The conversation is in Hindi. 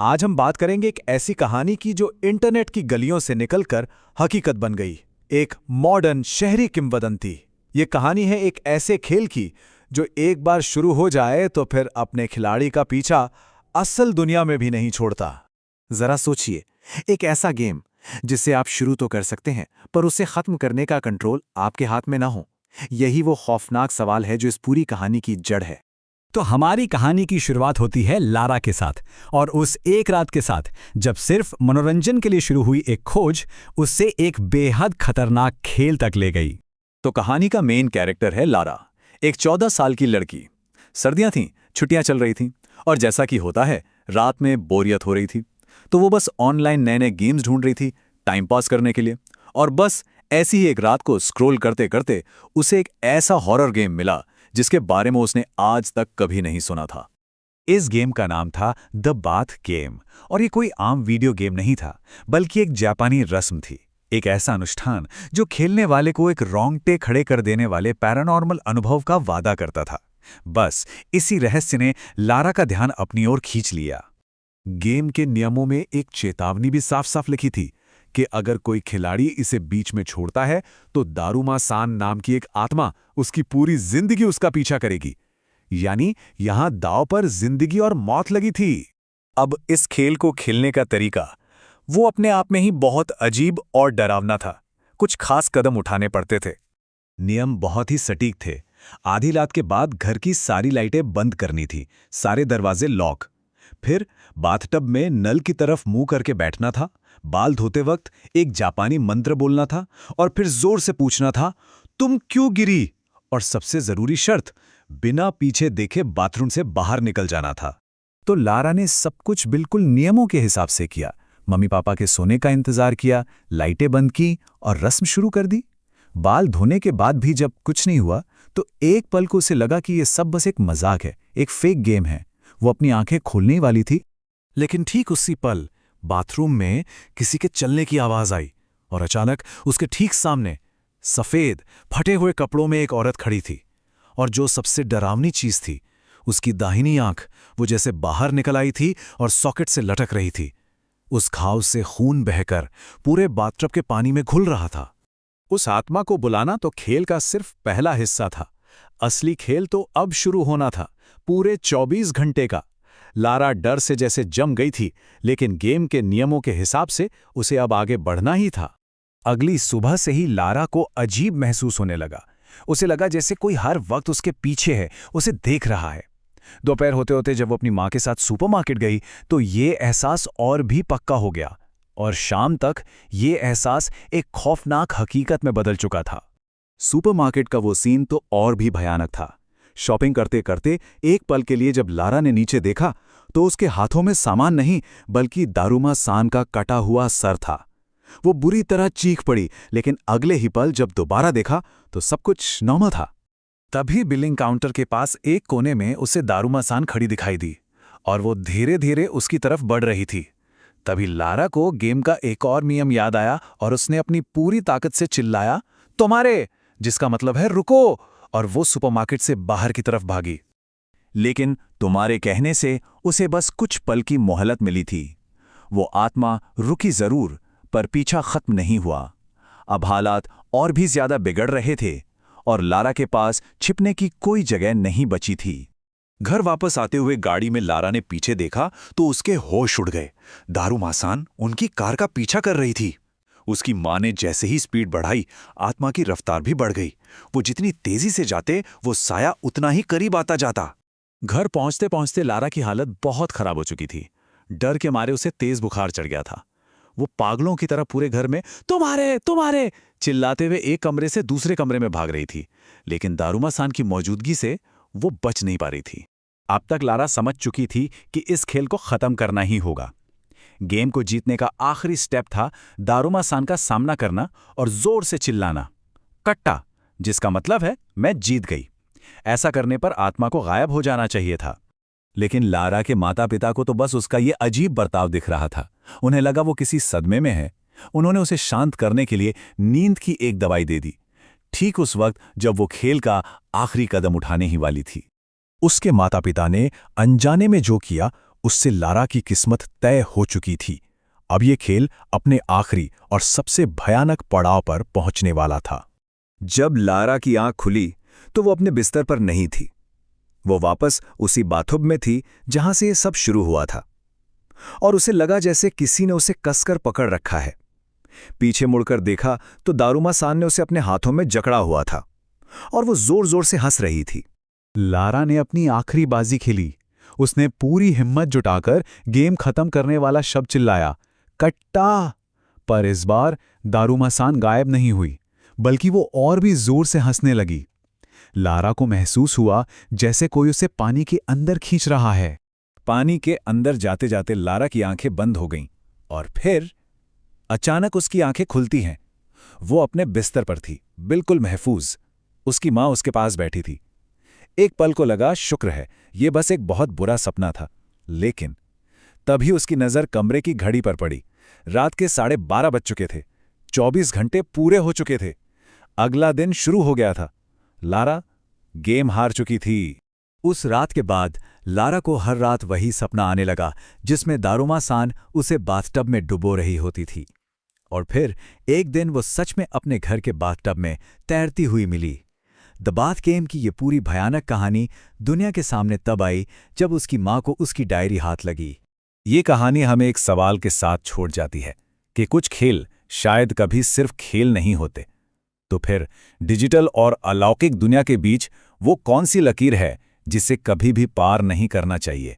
आज हम बात करेंगे एक ऐसी कहानी की जो इंटरनेट की गलियों से निकलकर हकीकत बन गई। एक मॉडर्न शहरी किंवदंती। ये कहानी है एक ऐसे खेल की जो एक बार शुरू हो जाए तो फिर अपने खिलाड़ी का पीछा असल दुनिया में भी नहीं छोड़ता। जरा सोचिए, एक ऐसा गेम जिसे आप शुरू तो कर सकते हैं पर उसे खत्म करने का कंट्रोल आपके हाथ में ना हो। यही वो खौफनाक सवाल है जो इस पूरी कहानी की जड़ है। तो हमारी कहानी की शुरुआत होती है लारा के साथ और उस एक रात के साथ जब सिर्फ मनोरंजन के लिए शुरू हुई एक खोज उससे एक बेहद खतरनाक खेल तक ले गई। तो कहानी का मेन कैरेक्टर है लारा, एक 14 साल की लड़की। सर्दियां थीं, छुट्टियां चल रही थीं और जैसा कि होता है रात में बोरियत हो रही थी तो वो बस ऑनलाइन नए नए गेम्स ढूंढ रही थी टाइम पास करने के लिए। और बस ऐसी ही एक रात को स्क्रॉल करते करते उसे एक ऐसा हॉरर गेम मिला जिसके बारे में उसने आज तक कभी नहीं सुना था। इस गेम का नाम था द बाथ गेम और ये कोई आम वीडियो गेम नहीं था बल्कि एक जापानी रस्म थी, एक ऐसा अनुष्ठान जो खेलने वाले को एक रोंगटे खड़े कर देने वाले पैरानॉर्मल अनुभव का वादा करता था। बस इसी रहस्य ने लारा का ध्यान अपनी ओर खींच लिया। गेम के नियमों में एक चेतावनी भी साफ साफ लिखी थी कि अगर कोई खिलाड़ी इसे बीच में छोड़ता है तो दारुमा सान नाम की एक आत्मा उसकी पूरी जिंदगी उसका पीछा करेगी। यानी यहां दांव पर जिंदगी और मौत लगी थी। अब इस खेल को खेलने का तरीका वो अपने आप में ही बहुत अजीब और डरावना था। कुछ खास कदम उठाने पड़ते थे। नियम बहुत ही सटीक थे। आधी रात के बाद घर की सारी लाइटें बंद करनी थी, सारे दरवाजे लॉक। फिर बाथटब में नल की तरफ मुंह करके बैठना था। बाल धोते वक्त एक जापानी मंत्र बोलना था और फिर जोर से पूछना था, तुम क्यों गिरी? और सबसे जरूरी शर्त, बिना पीछे देखे बाथरूम से बाहर निकल जाना था। तो लारा ने सब कुछ बिल्कुल नियमों के हिसाब से किया। मम्मी पापा के सोने का इंतजार किया, लाइटें बंद की और रस्म शुरू कर दी। बाल धोने के बाद भी जब कुछ नहीं हुआ तो एक पल को उसे लगा कि यह सब बस एक मजाक है, एक फेक गेम है। वो अपनी आंखें खोलने ही वाली थी, लेकिन ठीक उसी पल बाथरूम में किसी के चलने की आवाज आई और अचानक उसके ठीक सामने सफेद फटे हुए कपड़ों में एक औरत खड़ी थी। और जो सबसे डरावनी चीज थी, उसकी दाहिनी आंख वो जैसे बाहर निकल आई थी और सॉकेट से लटक रही थी। उस घाव से खून बहकर पूरे बाथटब के पानी में घुल रहा था। उस आत्मा को बुलाना तो खेल का सिर्फ पहला हिस्सा था। असली खेल तो अब शुरू होना था, पूरे 24 घंटे का। लारा डर से जैसे जम गई थी, लेकिन गेम के नियमों के हिसाब से उसे अब आगे बढ़ना ही था। अगली सुबह से ही लारा को अजीब महसूस होने लगा। उसे लगा जैसे कोई हर वक्त उसके पीछे है, उसे देख रहा है। दोपहर होते होते जब वो अपनी माँ के साथ सुपरमार्केट गई तो ये एहसास और भी पक्का हो गया और शाम तक ये एहसास एक खौफनाक हकीकत में बदल चुका था। सुपरमार्केट का वो सीन तो और भी भयानक था। शॉपिंग करते करते एक पल के लिए जब लारा ने नीचे देखा तो उसके हाथों में सामान नहीं बल्कि दारुमा सान का कटा हुआ सर था। वो बुरी तरह चीख पड़ी, लेकिन अगले ही पल जब दोबारा देखा तो सब कुछ नॉर्मल था। तभी बिलिंग काउंटर के पास एक कोने में उसे दारुमा सान खड़ी दिखाई दी और वो धीरे धीरे उसकी तरफ बढ़ रही थी। तभी लारा को गेम का एक और नियम याद आया और उसने अपनी पूरी ताकत से चिल्लाया, तुम्हारे, जिसका मतलब है रुको, और वो सुपरमार्केट से बाहर की तरफ भागी। लेकिन तुम्हारे कहने से उसे बस कुछ पल की मोहलत मिली थी। वो आत्मा रुकी जरूर, पर पीछा खत्म नहीं हुआ। अब हालात और भी ज्यादा बिगड़ रहे थे और लारा के पास छिपने की कोई जगह नहीं बची थी। घर वापस आते हुए गाड़ी में लारा ने पीछे देखा तो उसके होश उड़ गए। दारुमा सान उनकी कार का पीछा कर रही थी। उसकी मां ने जैसे ही स्पीड बढ़ाई, आत्मा की रफ्तार भी बढ़ गई। वो जितनी तेजी से जाते वो साया उतना ही करीब आता जाता। घर पहुंचते पहुंचते लारा की हालत बहुत खराब हो चुकी थी। डर के मारे उसे तेज बुखार चढ़ गया था। वो पागलों की तरह पूरे घर में तुम्हारे तुम्हारे चिल्लाते हुए एक कमरे से दूसरे कमरे में भाग रही थी, लेकिन दारुमा सान की मौजूदगी से वो बच नहीं पा रही थी। अब तक लारा समझ चुकी थी कि इस खेल को खत्म करना ही होगा। गेम को जीतने का आखिरी स्टेप था दारुमा सान का सामना करना और जोर से चिल्लाना, कट्टा, जिसका मतलब है मैं जीत गई। ऐसा करने पर आत्मा को गायब हो जाना चाहिए था। लेकिन लारा के माता पिता को तो बस उसका ये अजीब बर्ताव दिख रहा था। उन्हें लगा वो किसी सदमे में है। उन्होंने उसे शांत करने के लिए नींद की एक दवाई दे दी, ठीक उस वक्त जब वो खेल का आखिरी कदम उठाने ही वाली थी। उसके माता पिता ने अनजाने में जो किया उससे लारा की किस्मत तय हो चुकी थी। अब ये खेल अपने आखिरी और सबसे भयानक पड़ाव पर पहुंचने वाला था। जब लारा की आंख खुली तो वो अपने बिस्तर पर नहीं थी। वो वापस उसी बाथटब में थी जहां से ये सब शुरू हुआ था, और उसे लगा जैसे किसी ने उसे कसकर पकड़ रखा है। पीछे मुड़कर देखा तो दारूमा सान ने उसे अपने हाथों में जकड़ा हुआ था और वो जोर जोर से हंस रही थी। लारा ने अपनी आखिरी बाजी खेली। उसने पूरी हिम्मत जुटाकर गेम खत्म करने वाला शब्द चिल्लाया, कट्टा। पर इस बार दारूमासान गायब नहीं हुई, बल्कि वो और भी जोर से हंसने लगी। लारा को महसूस हुआ जैसे कोई उसे पानी के अंदर खींच रहा है। पानी के अंदर जाते जाते लारा की आंखें बंद हो गईं और फिर अचानक उसकी आंखें खुलती हैं। वो अपने बिस्तर पर थी, बिल्कुल महफूज। उसकी माँ उसके पास बैठी थी। एक पल को लगा शुक्र है, ये बस एक बहुत बुरा सपना था। लेकिन तभी उसकी नज़र कमरे की घड़ी पर पड़ी। रात के 12:30 बज चुके थे। 24 घंटे पूरे हो चुके थे। अगला दिन शुरू हो गया था। लारा गेम हार चुकी थी। उस रात के बाद लारा को हर रात वही सपना आने लगा जिसमें दारूमासान उसे बाथटब में डुबो रही होती थी। और फिर एक दिन वो सच में अपने घर के बाथटब में तैरती हुई मिली। द बाथ गेम की ये पूरी भयानक कहानी दुनिया के सामने तब आई जब उसकी माँ को उसकी डायरी हाथ लगी। ये कहानी हमें एक सवाल के साथ छोड़ जाती है कि कुछ खेल शायद कभी सिर्फ खेल नहीं होते। तो फिर डिजिटल और अलौकिक दुनिया के बीच वो कौन सी लकीर है जिसे कभी भी पार नहीं करना चाहिए?